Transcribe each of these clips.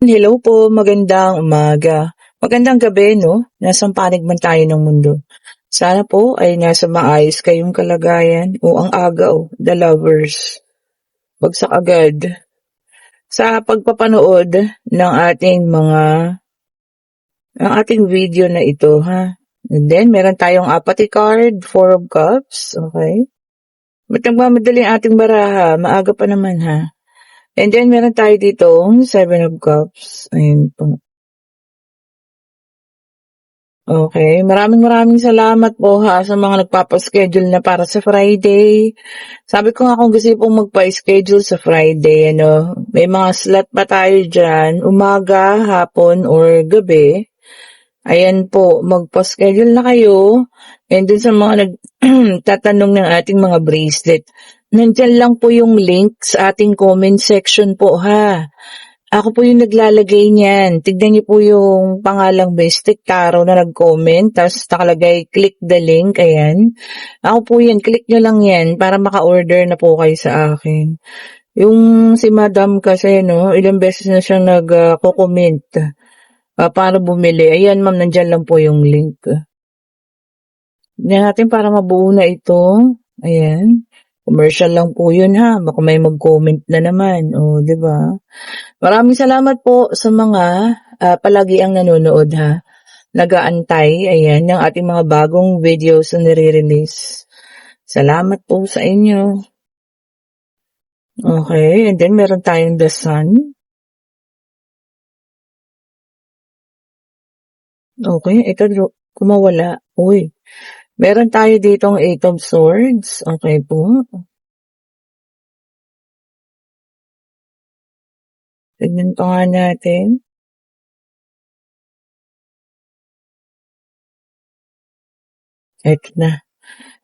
Hello po, magandang umaga. Magandang gabi 'no, nasang panig man tayo ng mundo. Sana po ay nasa maayos kayong kalagayan. Ang aga the lovers. Bagsak agad. Sa pagpapanood ng ating video na ito ha. And then meron tayong apathy card, 4 of cups, okay? Ba't nagmamadali ang ating baraha? Maaga pa naman ha. And then meron tayo ditong 7 of cups. Ayun po. Okay, maraming salamat po ha sa mga nagpapa-schedule na para sa Friday. Sabi ko nga kung gusto pong magpa-schedule sa Friday, may mga slot pa tayo dyan, umaga, hapon, or gabi. Ayan po, magpa-schedule na kayo. And dun sa mga nagtatanong ng ating mga bracelet, nandyan lang po yung link sa ating comment section po ha. Ako po yung naglalagay niyan. Tignan niyo po yung pangalang Mystic Tarot na nag-comment. Tapos nakalagay, click the link. Ayan. Ako po yan. Click nyo lang yan para maka-order na po kayo sa akin. Yung si Madam kasi, ilang beses na siyang nag-comment para bumili. Ayan, ma'am, nandyan lang po yung link. Tignan natin para mabuo na ito. Ayan. Commercial lang po yun ha. Baka may mag-comment na naman. Di ba? Maraming salamat po sa mga palagi ang nanonood ha. Nag-aantay, ayan, ng ating mga bagong videos na nire-release. Salamat po sa inyo. Okay, and then meron tayong the sun. Okay, ito kumawala. Uy, meron tayo ditong 8 of swords. Okay po. Tignan pa nga natin. Ito na.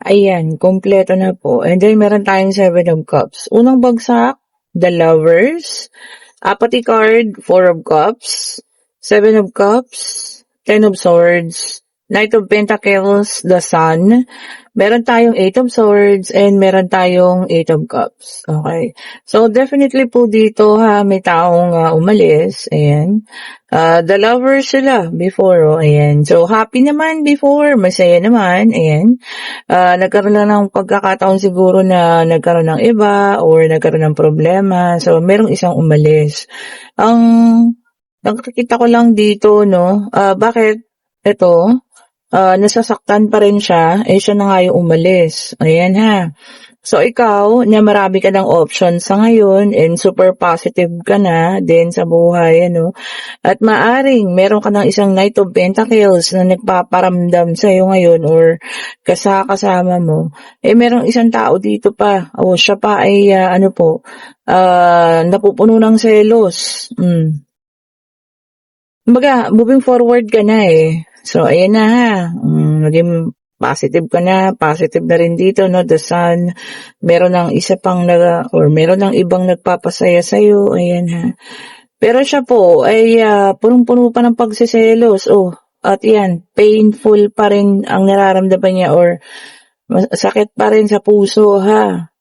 Ayan, kompleto na po. And then, meron tayong 7 of cups. Unang bagsak, the lovers. Apathy card, 4 of cups. 7 of cups. 10 of swords. Knight of Pentacles, the Sun. Meron tayong 8 of swords and meron tayong 8 of cups. Okay. So, definitely po dito ha, may taong umalis. Ayan. The lovers sila before. Ayan. So, happy naman before. Masaya naman. Ayan. Nagkaroon lang ng pagkakataon siguro na nagkaroon ng iba or nagkaroon ng problema. So, merong isang umalis. Ang nakikita ko lang dito, bakit ito, nasasaktan pa rin siya, siya na nga yung umalis. Ayan ha. So, ikaw, na marami ka ng options sa ngayon and super positive ka na din sa buhay, at maaring meron ka ng isang Knight of Pentacles na nagpaparamdam sa'yo ngayon or kasama mo. Merong isang tao dito pa. Siya pa ay, napupuno ng selos. Kumbaga, moving forward ka na So, ayan na ha. Naging positive ka na. Positive na rin dito, the sun. Meron ng isa pang meron ng ibang nagpapasaya sa'yo. Ayan ha. Pero siya po ay punong-puno pa ng pagsiselos. At yan, painful pa rin ang nararamdaman niya or sakit pa rin sa puso ha.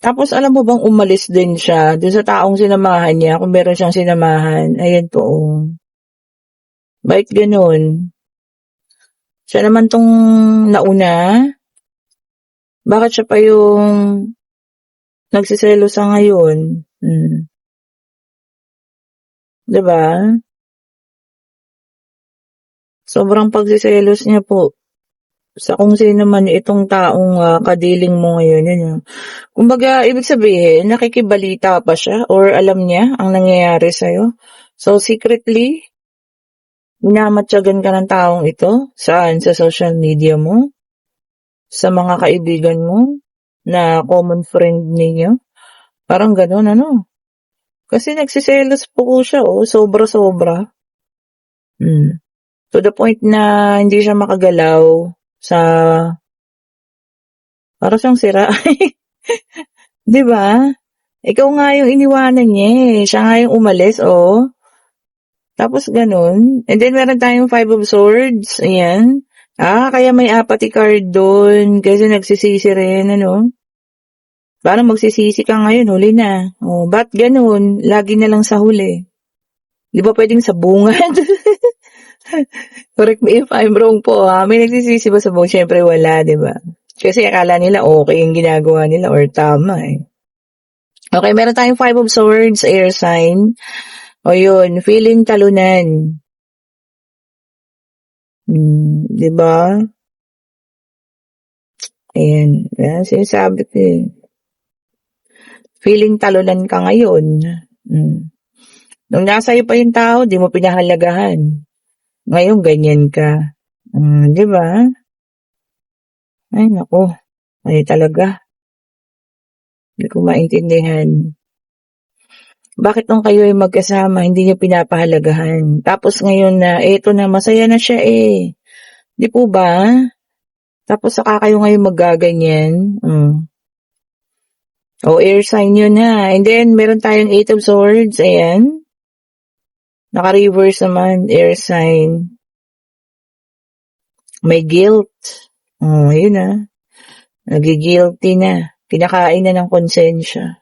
Tapos alam mo bang umalis din siya doon sa taong sinamahan niya, kung meron siyang sinamahan. Ayan po. Bakit ganun? Siya naman tong nauna. Bakit siya pa yung nagsiselo sa ngayon? Diba? Sobrang pagsiselos niya po sa kung sino man itong taong kadiling mo ngayon. Kumbaga, ibig sabihin, nakikibalita pa siya or alam niya ang nangyayari sa'yo. So, secretly, minamatyagan ka ng taong ito. Saan? Sa social media mo? Sa mga kaibigan mo? Na common friend ninyo? Parang ganun, Kasi nagsiselos po siya, sobra-sobra. To the point na hindi siya makagalaw sa para siyang sira. Diba? Ikaw nga yung iniwanan niya Siya nga yung umalis, Tapos ganun. And then meron tayong 5 of swords. Ayan. Kaya may apathy card doon. Kasi nagsisisi rin, Parang magsisisi ka ngayon, huli na. Oh, ba't ganun? Lagi na lang sa huli. Di ba pwedeng sa bungad? Correct me if I'm wrong po, ha? May nagsisisi ba sa bungad? Siyempre wala, di ba? Kasi akala nila okay yung ginagawa nila or tama eh. Okay, meron tayong 5 of Swords, air sign. O yun, feeling talunan. Di ba? Ayan, sinasabi ko eh. Feeling talunan ka ngayon. Nung nasa iyo pa yung tao, di mo pinahalagahan. Ngayon, ganyan ka. Di ba? Ay, naku. Ay, talaga. Hindi ko maintindihan. Bakit nung kayo ay magkasama, hindi niyo pinapahalagahan? Tapos ngayon na, eto na, masaya na siya eh. Di po ba? Tapos saka kayo ngayon maggaganyan. Air sign yun ha. And then, meron tayong 8 of Swords. Ayan. Naka-reverse naman, air sign. May guilt. Ayun na. Nagigilty na. Kinakain na ng konsensya.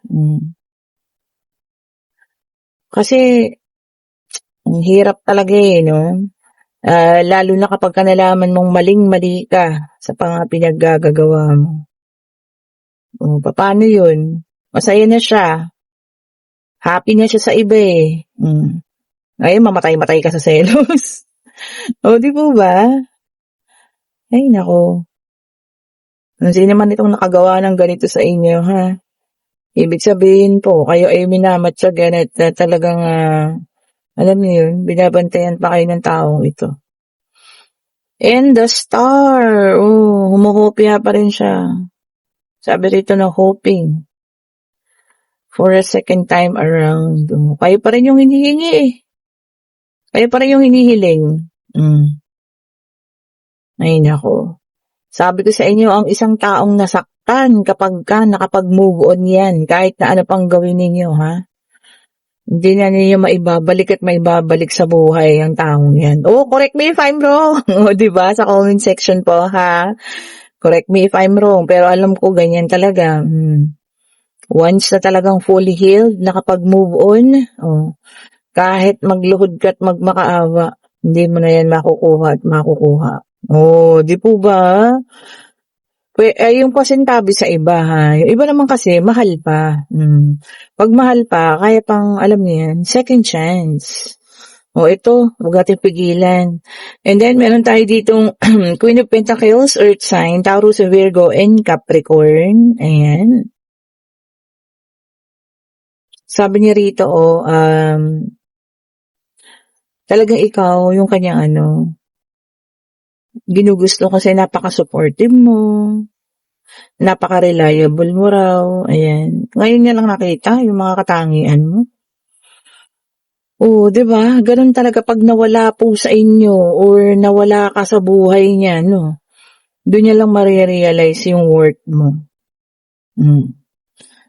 Kasi, ang hirap talaga eh, no? Lalo na kapag nalaman mong maling-mali ka sa pinaggagawa mo. Paano yun? Masaya na siya. Happy na siya sa iba eh. Ngayon, mamatay-matay ka sa selos. Di po ba? Ay, nako. Sino naman itong nakagawa ng ganito sa inyo, ha? Ibig sabihin po, kayo ay minamatsagan at talagang, alam niyo yun, binabantayan pa kayo ng taong ito. And the star, humuhopya pa rin siya. Sabi rito na hoping for a second time around. Kayo pa rin yung hinihingi eh. Kayo pa rin yung hinihiling. Ay, nako. Sabi ko sa inyo, ang isang taong nasaktan kapag ka nakapag-move on yan, kahit na ano pang gawin ninyo, ha? Hindi na ninyo maibabalik at maibabalik sa buhay ang taong yan. Correct me if I'm wrong. Diba? Sa comment section po, ha? Correct me if I'm wrong. Pero alam ko, ganyan talaga. Once na talagang fully healed, nakapag-move on, kahit magluhod ka at magmakaawa, hindi mo na yan makukuha at makukuha. Di po ba? Yung pasintabi sa iba ha. Yung iba naman kasi, mahal pa. Pag mahal pa, kaya pang, alam niyo yan, second chance. Ito, huwag natin pigilan. And then, meron tayo ditong Queen of Pentacles, Earth sign, Taurus, Virgo, and Capricorn. Ayan. Sabi niya rito, talagang ikaw, yung kanyang ginugusto kasi napaka-supportive mo, napaka-reliable mo raw, ayan. Ngayon niya lang nakita yung mga katangian mo. Diba? Ganun talaga pag nawala po sa inyo or nawala ka sa buhay niya, no? Doon niya lang marirealize yung worth mo.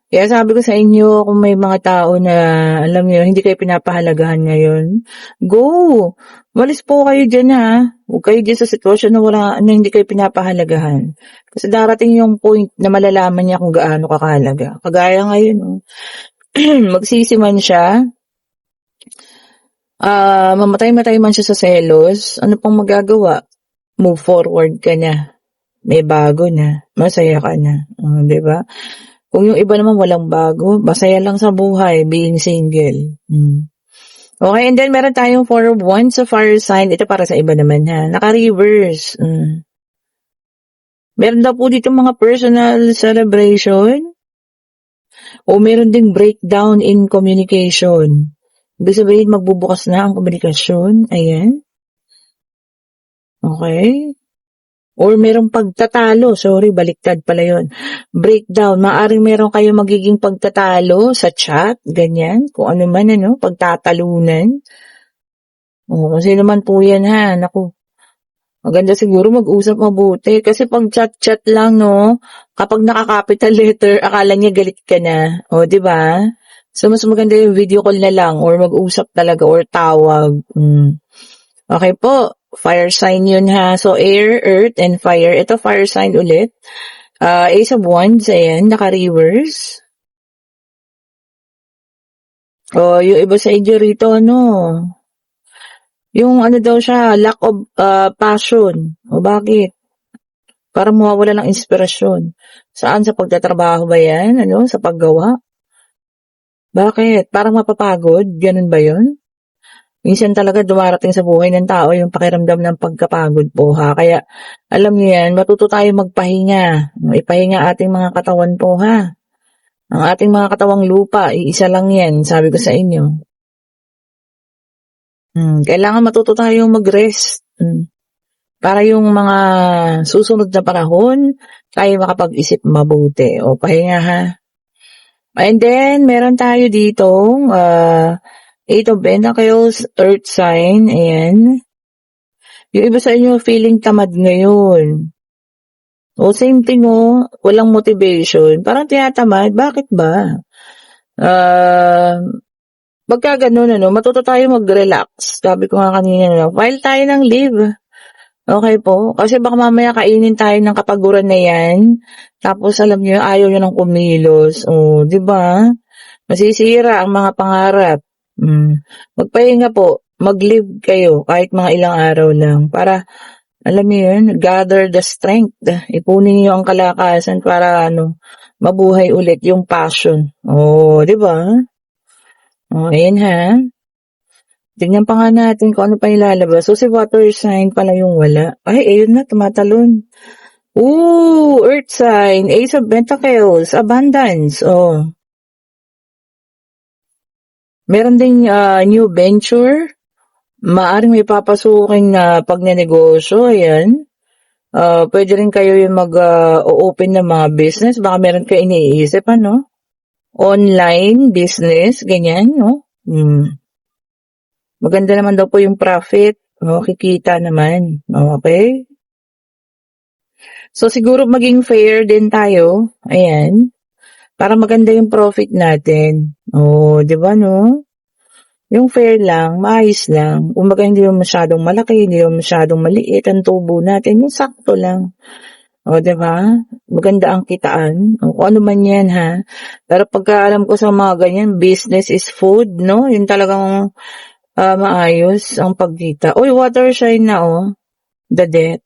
Kaya sabi ko sa inyo, kung may mga tao na, alam niyo, hindi kayo pinapahalagahan ngayon, go! Malis po kayo dyan ha. Huwag kayo dyan sa sitwasyon na hindi kayo pinapahalagahan. Kasi darating yung point na malalaman niya kung gaano kakahalaga. Kagaya ngayon, magsisi man siya, mamatay-matay man siya sa selos, ano pang magagawa? Move forward ka na. May bago na. Masaya ka na. Diba? Kung yung iba naman walang bago, masaya lang sa buhay, being single. Okay, and then meron tayong 4 of Wands sa fire sign. Ito para sa iba naman ha. Naka-reverse. Meron daw po dito mga personal celebration. O meron ding breakdown in communication. Ibig sabihin, magbubukas na ang komunikasyon. Ayan. Okay. Or merong pagtatalo. Sorry, baliktad pala yun. Breakdown. Maaring meron kayo magiging pagtatalo sa chat. Ganyan. Kung ano man, pagtatalunan. Kung sino man po yan, ha. Naku. Maganda siguro mag-usap mabuti. Kasi pag chat-chat lang, no, kapag naka-capital letter, akala niya galit ka na. Diba? So, mas maganda yung video call na lang or mag-usap talaga or tawag. Okay po. Fire sign yun ha. So, air, earth, and fire. Ito fire sign ulit. Ace of Wands, ayan, naka-reverse. Yung iba sa inyo rito, yung ano daw siya, lack of passion. Bakit? Parang mawawala ng inspirasyon. Saan? Sa pagtatrabaho ba yan? Sa paggawa? Bakit? Parang mapapagod? Ganun ba yun? Minsan talaga dumarating sa buhay ng tao yung pakiramdam ng pagkapagod po ha. Kaya alam niyo yan, matuto tayo magpahinga. Ipahinga ating mga katawan po ha. Ang ating mga katawang lupa, iisa lang yan, sabi ko sa inyo. Kailangan matuto tayong mag-rest. Para yung mga susunod na panahon, tayo makapag-isip mabuti. Pahinga ha. And then, meron tayo ditong Eight of Pentacles, Earth sign. Ayan. Yung iba sa inyo, feeling tamad ngayon. Same thing walang motivation. Parang tinatamad. Bakit ba? Pagka ganun, matuto tayo mag-relax. Sabi ko nga kanina, file tayo ng leave. Okay po. Kasi baka mamaya kainin tayo ng kapaguran na yan. Tapos alam niyo, ayaw niyo ng kumilos. Di ba? Masisira ang mga pangarap. Magpahinga po. Mag-leave kayo kahit mga ilang araw lang. Para, alam niyo yun, gather the strength. Ipunin niyo ang kalakasan para mabuhay ulit yung passion. Di ba? Ayan ha. Tingnan pa nga natin kung ano pa ilalabas. Si water sign pala yung wala. Ay, ayun na, tumatalon. Earth sign, Ace of Pentacles, abundance. Meron ding new venture. Maaring may papasukin na pagnenegosyo. Ayan. Pwede rin kayo yung mag-open ng mga business. Baka meron kayo iniisip, online business, ganyan, Maganda naman daw po yung profit. Kikita naman. Okay? So, siguro maging fair din tayo. Ayan. Para maganda yung profit natin. Di ba, Yung fair lang, maayos lang. Kumbaga, hindi yung masyadong malaki, hindi yung masyadong maliit ang tubo natin. Yung sakto lang. Di ba? Maganda ang kitaan. Kung ano man yan, ha? Pero pagka alam ko sa mga ganyan, business is food, Yung talagang maayos ang pagkita. Water sign na, The Death.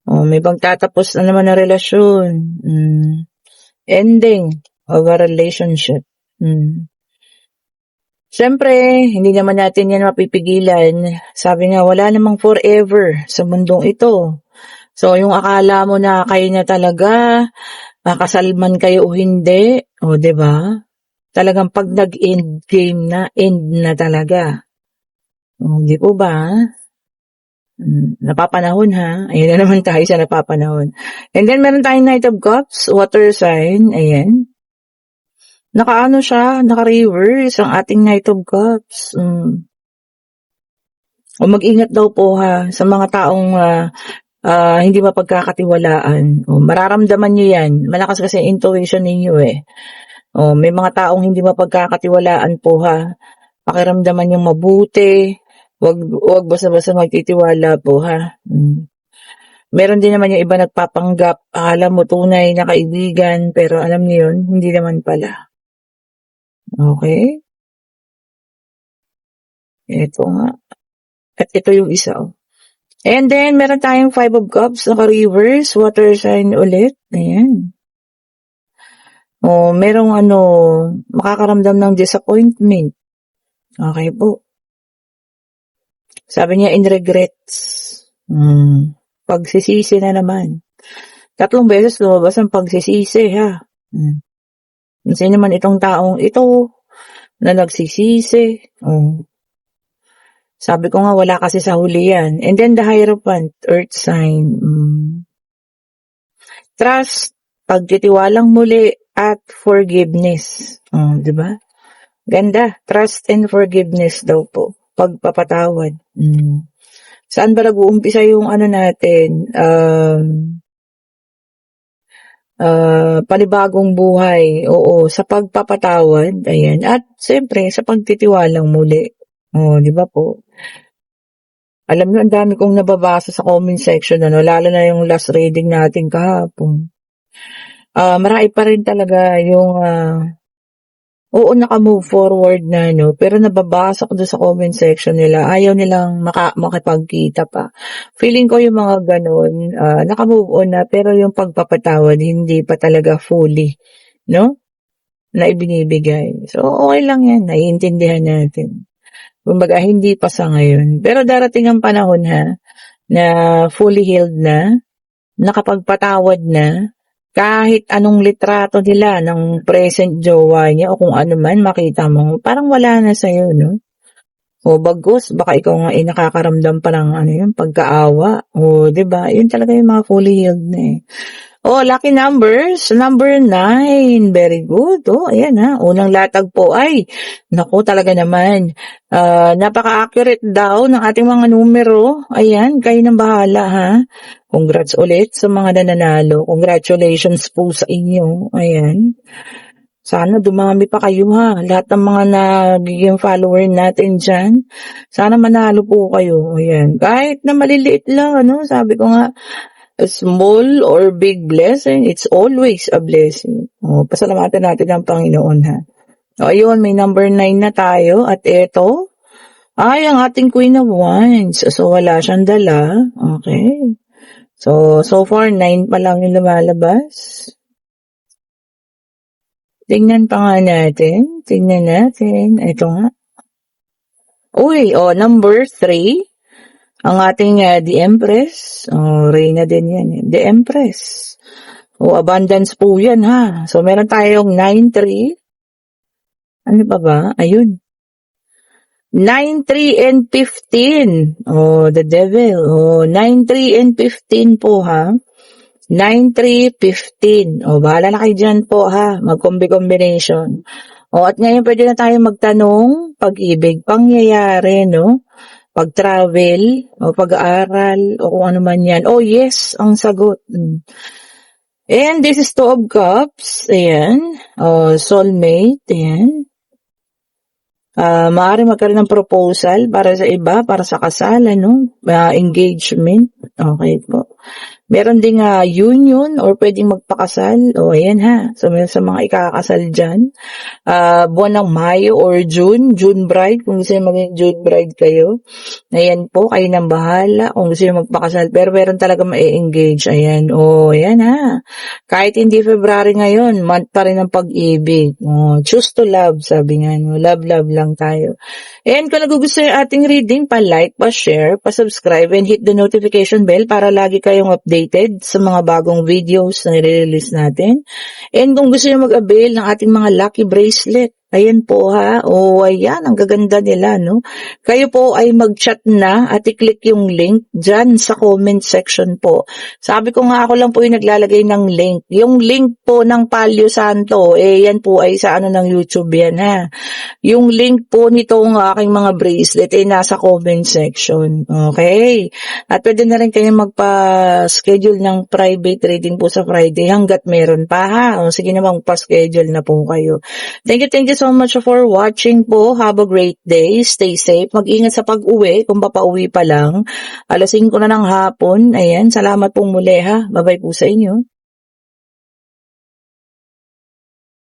May pagtatapos na naman na relasyon. Ending of a relationship. Siyempre, hindi naman natin yan mapipigilan. Sabi nga, wala namang forever sa mundong ito. So, yung akala mo na kayo na talaga, kasal man kayo o hindi, diba? Talagang pag nag-end game na, end na talaga. Hindi po ba? Napapanahon ha. Ayun na naman tayo sa napapanahon. And then, meron tayong Knight of Cups, water sign. Ayan. Siya, naka-reverse ang ating Knight of Cups. Mag-ingat daw po ha sa mga taong hindi mapagkakatiwalaan. Mararamdaman nyo yan. Malakas kasi intuition ninyo may mga taong hindi mapagkakatiwalaan po ha. Pakiramdaman yung mabuti. Wag basta-basta magtitiwala po ha. Meron din naman yung iba nagpapanggap. Alam mo tunay na kaibigan pero alam niyo yun, hindi naman pala. Okay? Ito nga. At ito yung isa. And then, meron tayong Five of Cups, naka-reverse, water sign ulit. Ayan. Merong makakaramdam ng disappointment. Okay po. Sabi niya, in regrets. Pagsisisi na naman. 3 beses lumabas ang pagsisisi, ha. Sino naman itong taong ito na nagsisisi. Sabi ko nga, wala kasi sa huli yan. And then the Hierophant, Earth sign. Trust, pagtitiwalang muli, at forgiveness. Diba? Ganda. Trust and forgiveness daw po. Pagpapatawad. Saan ba nag-uumpisa yung natin? Panibagong buhay. Oo, sa pagpapatawad. Ayan. At siyempre, sa pagtitiwalang muli. Di ba po? Alam niyo, ang dami kong nababasa sa comment section, lalo na yung last reading natin kahapon. Marami pa rin talaga yung, oo, naka-move forward na, pero nababasa ko doon sa comment section nila, ayaw nilang makipagkita pa. Feeling ko yung mga ganun, naka-move on na, pero yung pagpapatawad, hindi pa talaga fully, na ibinibigay. So, okay lang yan, naiintindihan natin. Kumbaga, hindi pa sa ngayon. Pero darating ang panahon na fully healed na, nakapagpatawad na, kahit anong litrato nila ng present jowa niya o kung ano man makita mo, parang wala na sa'yo, O bagkus, baka ikaw nga nakakaramdam pa ng pagkaawa. O, diba? Yun talaga yung mga fully healed na eh. Oh, lucky numbers. Number 9. Very good. Oh, ayan Unang latag po ay, naku talaga naman. Napaka-accurate daw ng ating mga numero. Ayan, kayo nang bahala Congrats ulit sa mga nananalo. Congratulations po sa inyo. Ayan. Sana dumami pa kayo lahat ng mga nagiging follower natin dyan. Sana manalo po kayo. Ayan. Kahit na maliliit lang, sabi ko nga, a small or big blessing, it's always a blessing. Pasalamatan natin ang Panginoon ayun, may number 9 na tayo at ito ay ang ating Queen of Wands. So wala siyang dala. Okay. So far 9 pa lang yung lumalabas. Tingnan pa nga natin. Tingnan natin. Ito nga. Uy, number 3. Ang ating The Empress. Reyna din yan. The Empress. Abundance po yan So, meron tayong 9-3. Ano ba? Ayun. 9-3 and 15. The Devil. 9-3 and 15 po 9-3, 15. Bahala na kayo dyan po mag-combination. At ngayon pwede na tayo magtanong, pag-ibig, pangyayari, pag-travel, o pag-aaral, o kung ano man yan. Yes, ang sagot. And this is Two of Cups. Ayan. Soulmate. Ayan. Maaari magkaroon ng proposal para sa iba, para sa kasal, engagement. Okay po. Meron ding union or pwedeng magpakasal. Ayan So, meron sa mga ikakasal dyan. Buwan ng Mayo or June bride. Kung gusto nyo maging June bride kayo. Ayan po, kayo nang bahala. Kung gusto nyo magpakasal. Pero meron talaga ma-engage. Ayan. Ayan Kahit hindi February ngayon, month pa rin ang pag-ibig. Choose to love, sabi nga. Love lang tayo. And kung nagugustuhan yung ating reading, pa-like, pa-share, pa-subscribe, and hit the notification bell para lagi kayong updated sa mga bagong videos na nire-release natin. And kung gusto nyo mag-avail ng ating mga lucky bracelet, ayan po ayan, ang gaganda nila, Kayo po ay mag-chat na at i-click yung link dyan sa comment section po. Sabi ko nga, ako lang po yung naglalagay ng link. Yung link po ng Palio Santo, yan po ay sa ng YouTube yan Yung link po nitong aking mga bracelet ay nasa comment section. Okay? At pwede na rin kayo magpa-schedule ng private reading po sa Friday hanggat meron pa sige naman, pa-schedule na po kayo. Thank you so much for watching po. Have a great day. Stay safe. Mag-ingat sa pag-uwi kung papauwi pa lang. 5:00 na ng hapon. Ayan. Salamat pong muli Bye-bye po sa inyo.